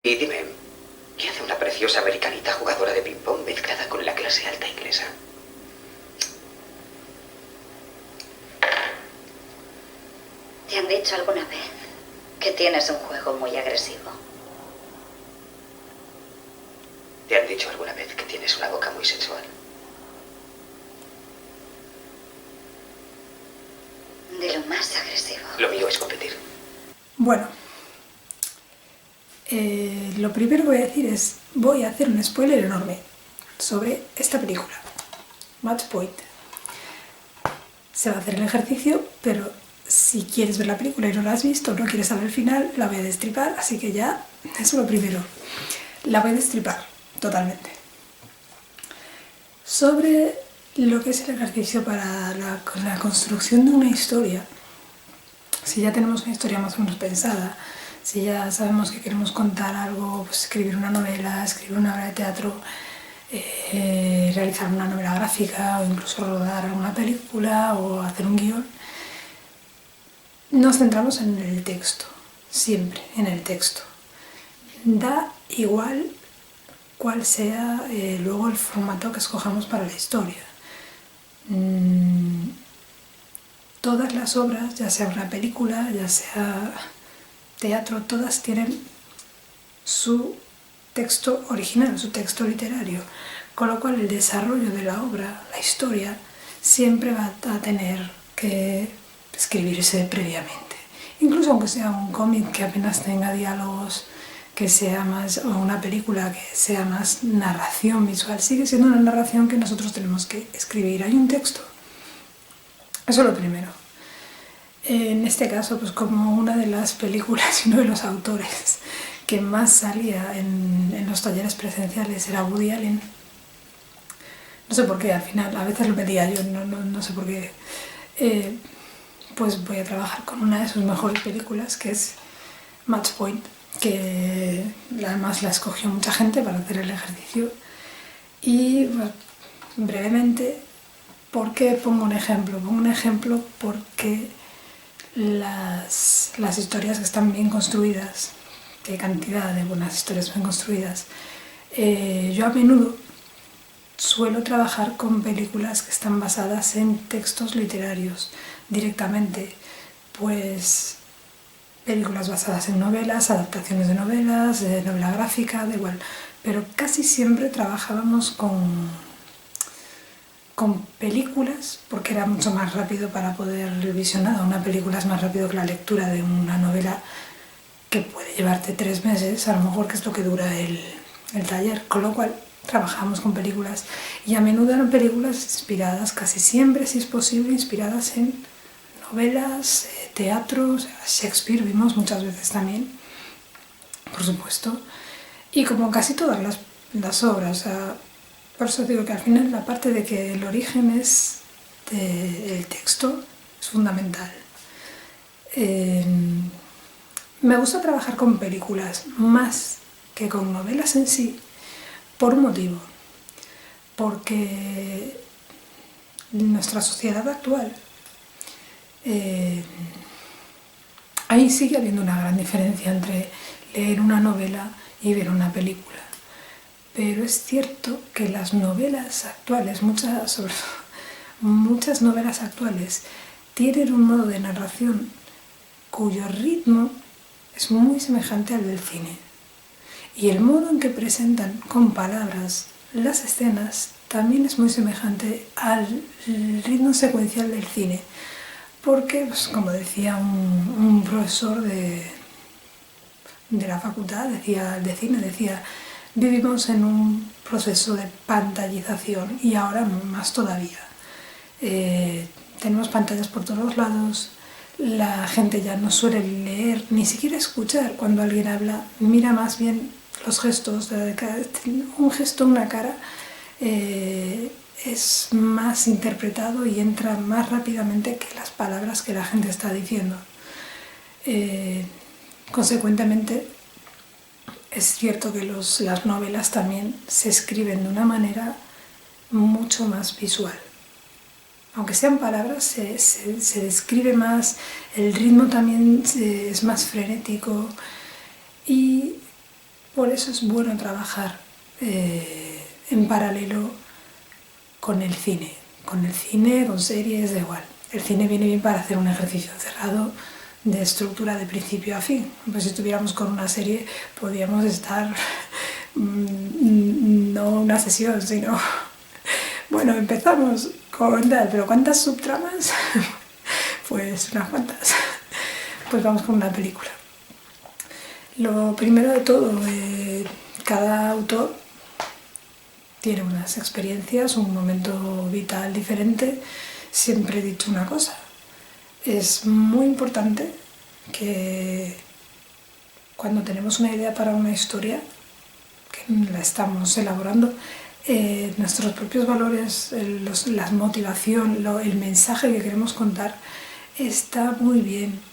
Y dime, ¿qué hace una preciosa americanita jugadora de ping-pong mezclada con la clase alta inglesa? ¿Te han dicho alguna vez que tienes un juego muy agresivo? ¿Te han dicho alguna vez que tienes una boca muy sexual? De lo más agresivo. Lo mío es competir. Bueno, lo primero que voy a decir es, voy a hacer un spoiler enorme sobre esta película, Match Point. Se va a hacer el ejercicio, pero si quieres ver la película y no la has visto, no quieres saber el final, la voy a destripar, así que ya, eso es lo primero. La voy a destripar, totalmente. Sobre lo que es el ejercicio para la construcción de una historia, si ya tenemos una historia más o menos pensada, si ya sabemos que queremos contar algo, pues escribir una novela, escribir una obra de teatro, realizar una novela gráfica o incluso rodar alguna película o hacer un guión, nos centramos en el texto, siempre en el texto. Da igual cuál sea luego el formato que escojamos para la historia. Todas las obras, ya sea una película, ya sea teatro, todas tienen su texto original, su texto literario, con lo cual el desarrollo de la obra, la historia, siempre va a tener que escribirse previamente. Incluso aunque sea un cómic que apenas tenga diálogos, que sea más, o una película que sea más narración visual, sigue siendo una narración que nosotros tenemos que escribir. Hay un texto. Eso es lo primero. En este caso, pues como una de las películas y uno de los autores que más salía en los talleres presenciales era Woody Allen. No sé por qué, al final, a veces lo pedía yo, no sé por qué. Pues voy a trabajar con una de sus mejores películas, que es Match Point, que además la escogió mucha gente para hacer el ejercicio. Y pues, brevemente, ¿por qué pongo un ejemplo? Pongo un ejemplo porque las historias que están bien construidas, que hay cantidad de buenas historias bien construidas, yo a menudo suelo trabajar con películas que están basadas en textos literarios directamente, pues películas basadas en novelas, adaptaciones de novelas, de novela gráfica, da igual, pero casi siempre trabajábamos con películas, porque era mucho más rápido para poder visionar. Una película es más rápido que la lectura de una novela que puede llevarte 3 meses, a lo mejor, que es lo que dura el taller, con lo cual trabajamos con películas y a menudo eran películas inspiradas, casi siempre, si es posible, inspiradas en novelas, teatro, o sea, Shakespeare vimos muchas veces también, por supuesto, y como casi todas las obras, o sea, por eso digo que al final la parte de que el origen es del texto es fundamental. Me gusta trabajar con películas más que con novelas en sí, por un motivo, porque nuestra sociedad actual, ahí sigue habiendo una gran diferencia entre leer una novela y ver una película. Pero es cierto que las novelas actuales, muchas novelas actuales, tienen un modo de narración cuyo ritmo es muy semejante al del cine. Y el modo en que presentan con palabras las escenas también es muy semejante al ritmo secuencial del cine. Porque, pues, como decía un profesor de la facultad, de cine, decía: vivimos en un proceso de pantallización y ahora más todavía. Tenemos pantallas por todos lados, la gente ya no suele leer, ni siquiera escuchar cuando alguien habla, mira más bien los gestos, un gesto, una cara, es más interpretado y entra más rápidamente que las palabras que la gente está diciendo. Consecuentemente, es cierto que las novelas también se escriben de una manera mucho más visual. Aunque sean palabras, se describe más, el ritmo también es más frenético y Por eso es bueno trabajar en paralelo con el cine. Con el cine, con series, da igual. El cine viene bien para hacer un ejercicio cerrado de estructura de principio a fin. Pues si estuviéramos con una serie, podríamos estar no una sesión, sino... Bueno, empezamos con tal, pero ¿cuántas subtramas? Pues unas cuantas. Pues vamos con una película. Lo primero de todo, cada autor tiene unas experiencias, un momento vital diferente. Siempre he dicho una cosa, es muy importante que cuando tenemos una idea para una historia, que la estamos elaborando, nuestros propios valores, la motivación, el mensaje que queremos contar, está muy bien.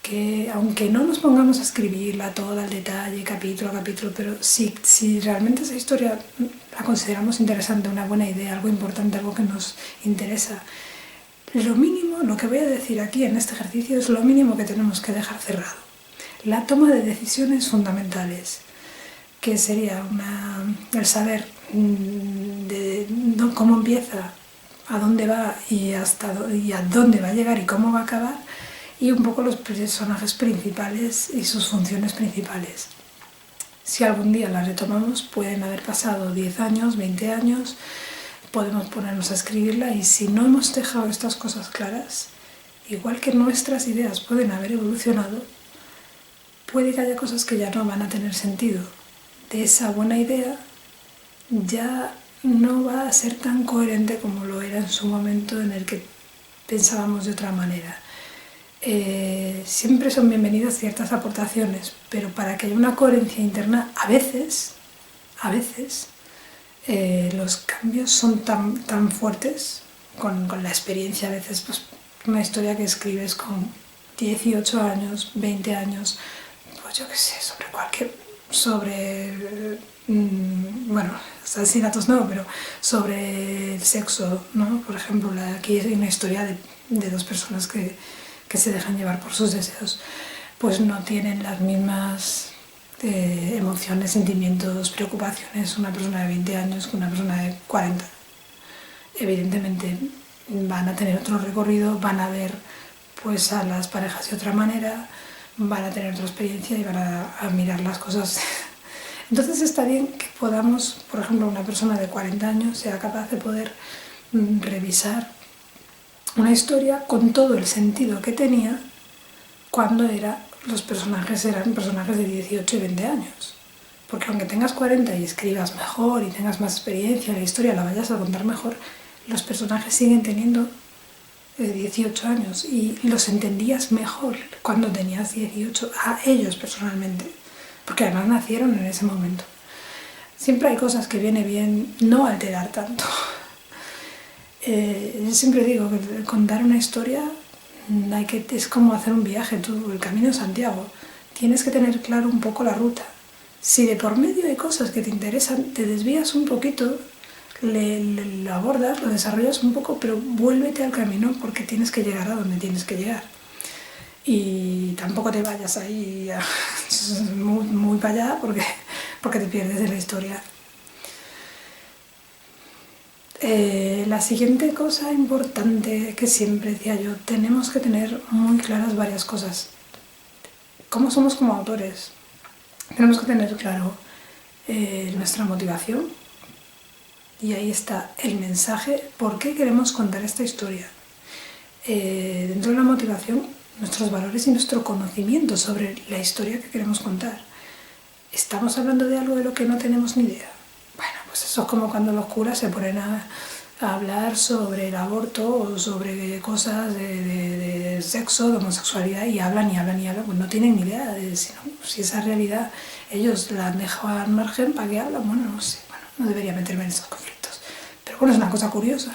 Que aunque no nos pongamos a escribirla toda al detalle, capítulo a capítulo, pero si realmente esa historia la consideramos interesante, una buena idea, algo importante, algo que nos interesa, lo mínimo, lo que voy a decir aquí en este ejercicio es lo mínimo que tenemos que dejar cerrado. La toma de decisiones fundamentales, que sería el saber cómo empieza, a dónde va y a dónde va a llegar y cómo va a acabar, y un poco los personajes principales y sus funciones principales. Si algún día las retomamos, pueden haber pasado 10 años, 20 años, podemos ponernos a escribirla, y si no hemos dejado estas cosas claras, igual que nuestras ideas pueden haber evolucionado, puede que haya cosas que ya no van a tener sentido. De esa buena idea ya no va a ser tan coherente como lo era en su momento en el que pensábamos de otra manera. Siempre son bienvenidas ciertas aportaciones, pero para que haya una coherencia interna, a veces los cambios son tan fuertes con la experiencia. A veces pues, una historia que escribes con 18 años, 20 años, pues yo qué sé, bueno, asesinatos no, pero sobre el sexo, ¿no? Por ejemplo, aquí hay una historia de dos personas que se dejan llevar por sus deseos, pues no tienen las mismas emociones, sentimientos, preocupaciones una persona de 20 años que una persona de 40. Evidentemente van a tener otro recorrido, van a ver pues a las parejas de otra manera, van a tener otra experiencia y van a mirar las cosas. Entonces está bien que podamos, por ejemplo, una persona de 40 años sea capaz de poder revisar una historia con todo el sentido que tenía cuando los personajes eran personajes de 18 y 20 años. Porque aunque tengas 40 y escribas mejor y tengas más experiencia, la historia la vayas a contar mejor, los personajes siguen teniendo 18 años y los entendías mejor cuando tenías 18, a ellos personalmente, porque además nacieron en ese momento. Siempre hay cosas que viene bien no alterar tanto. Yo siempre digo que contar una historia es como hacer un viaje, el camino de Santiago. Tienes que tener claro un poco la ruta. Si de por medio hay cosas que te interesan, te desvías un poquito, lo abordas, lo desarrollas un poco, pero vuélvete al camino porque tienes que llegar a donde tienes que llegar. Y tampoco te vayas ahí muy, muy para allá porque te pierdes de la historia. La siguiente cosa importante que siempre decía yo, tenemos que tener muy claras varias cosas. ¿Cómo somos como autores? Tenemos que tener claro nuestra motivación, y ahí está el mensaje, por qué queremos contar esta historia. Dentro de la motivación, nuestros valores y nuestro conocimiento sobre la historia que queremos contar. ¿Estamos hablando de algo de lo que no tenemos ni idea? Bueno, pues eso es como cuando los curas se ponen a hablar sobre el aborto o sobre cosas de sexo, de homosexualidad, y hablan, pues no tienen ni idea de si esa realidad ellos la han dejado al margen. ¿Para qué hablan? Bueno, no sé, no debería meterme en esos conflictos, pero bueno, es una cosa curiosa.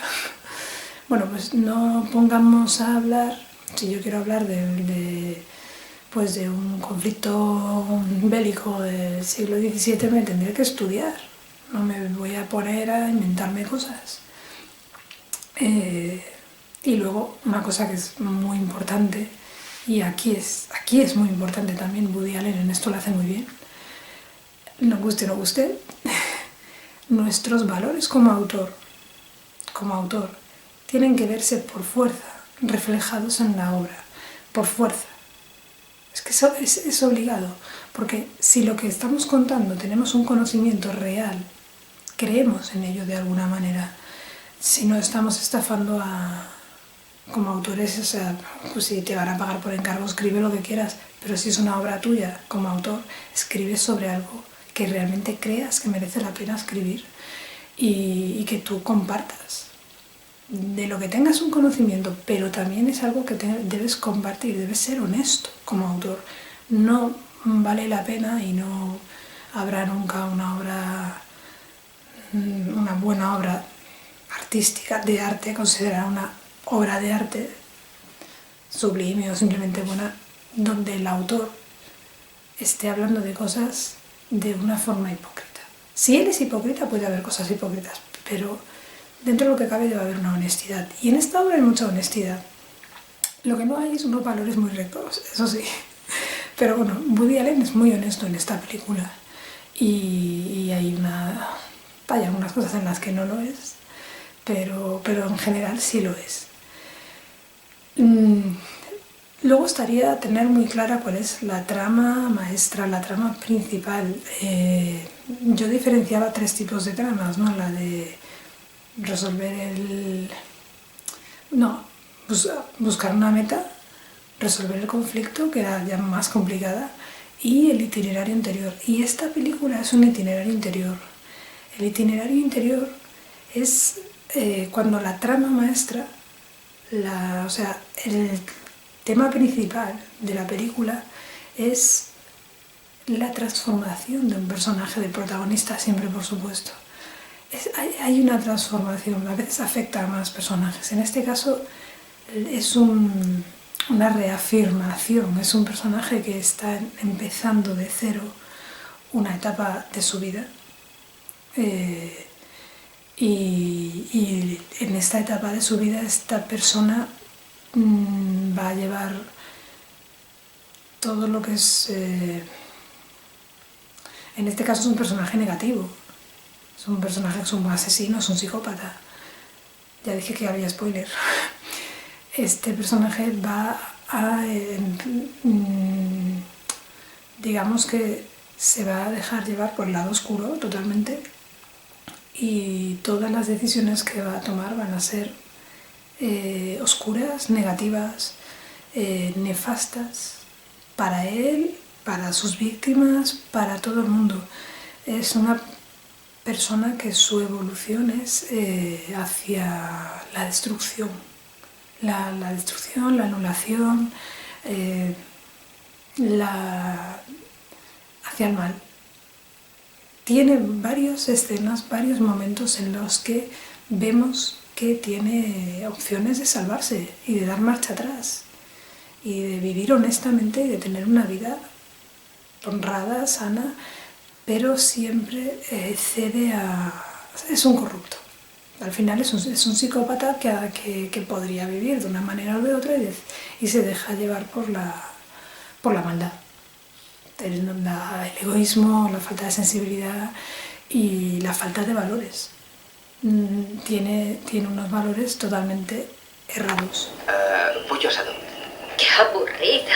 Bueno, pues no pongamos a hablar, si yo quiero hablar de un conflicto bélico del siglo XVII, me tendré que estudiar, no me voy a poner a inventarme cosas. Y luego una cosa que es muy importante, y aquí es muy importante también, Woody Allen en esto lo hace muy bien, nos guste o no guste, nuestros valores como autor, tienen que verse por fuerza, reflejados en la obra, por fuerza. Es que eso es obligado, porque si lo que estamos contando tenemos un conocimiento real, creemos en ello de alguna manera, si no estamos estafando como autores, o sea, pues si te van a pagar por encargo, escribe lo que quieras, pero si es una obra tuya como autor, escribe sobre algo que realmente creas que merece la pena escribir y que tú compartas. De lo que tengas un conocimiento, pero también es algo que debes compartir, debes ser honesto como autor. No vale la pena y no habrá nunca una buena obra artística, de arte, considerada una obra de arte sublime o simplemente buena, donde el autor esté hablando de cosas de una forma hipócrita. Si él es hipócrita, puede haber cosas hipócritas, pero dentro de lo que cabe debe haber una honestidad. Y en esta obra hay mucha honestidad. Lo que no hay es unos valores muy rectos, eso sí. Pero bueno, Woody Allen es muy honesto en esta película. Y hay algunas cosas en las que no lo es, pero en general sí lo es. Luego estaría tener muy clara cuál es la trama maestra, la trama principal. Yo diferenciaba 3 tipos de tramas, ¿no? La de resolver buscar una meta, resolver el conflicto, que era ya más complicada, y el itinerario interior. Y esta película es un itinerario interior. El itinerario interior es cuando la trama maestra, el tema principal de la película es la transformación de un personaje, del protagonista siempre, por supuesto. Hay una transformación, a veces afecta a más personajes. En este caso es una reafirmación, es un personaje que está empezando de cero una etapa de su vida. Y en esta etapa de su vida esta persona va a llevar todo lo que es... en este caso es un personaje negativo. Es un personaje que es un asesino, es un psicópata. Ya dije que había spoiler. Este personaje va a... digamos que se va a dejar llevar por el lado oscuro totalmente, y todas las decisiones que va a tomar van a ser oscuras, negativas, nefastas para él, para sus víctimas, para todo el mundo. Es una persona que su evolución es hacia la destrucción, la anulación, hacia el mal. Tiene varias escenas, varios momentos en los que vemos que tiene opciones de salvarse y de dar marcha atrás y de vivir honestamente y de tener una vida honrada, sana, pero siempre cede a... es un corrupto. Al final es un psicópata que podría vivir de una manera o de otra y se deja llevar por la maldad. El egoísmo, la falta de sensibilidad y la falta de valores. Tiene unos valores totalmente errados. Pollo asado. ¡Qué aburrido!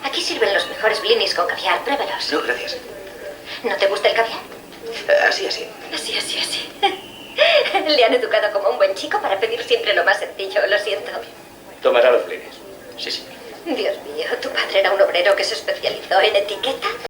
Aquí sirven los mejores blinis con caviar, pruébalos. No, gracias. ¿No te gusta el caviar? Así. Así. Le han educado como un buen chico para pedir siempre lo más sencillo, lo siento. Tomará los blinis. Sí. Dios mío, ¿tu padre era un obrero que se especializó en etiqueta?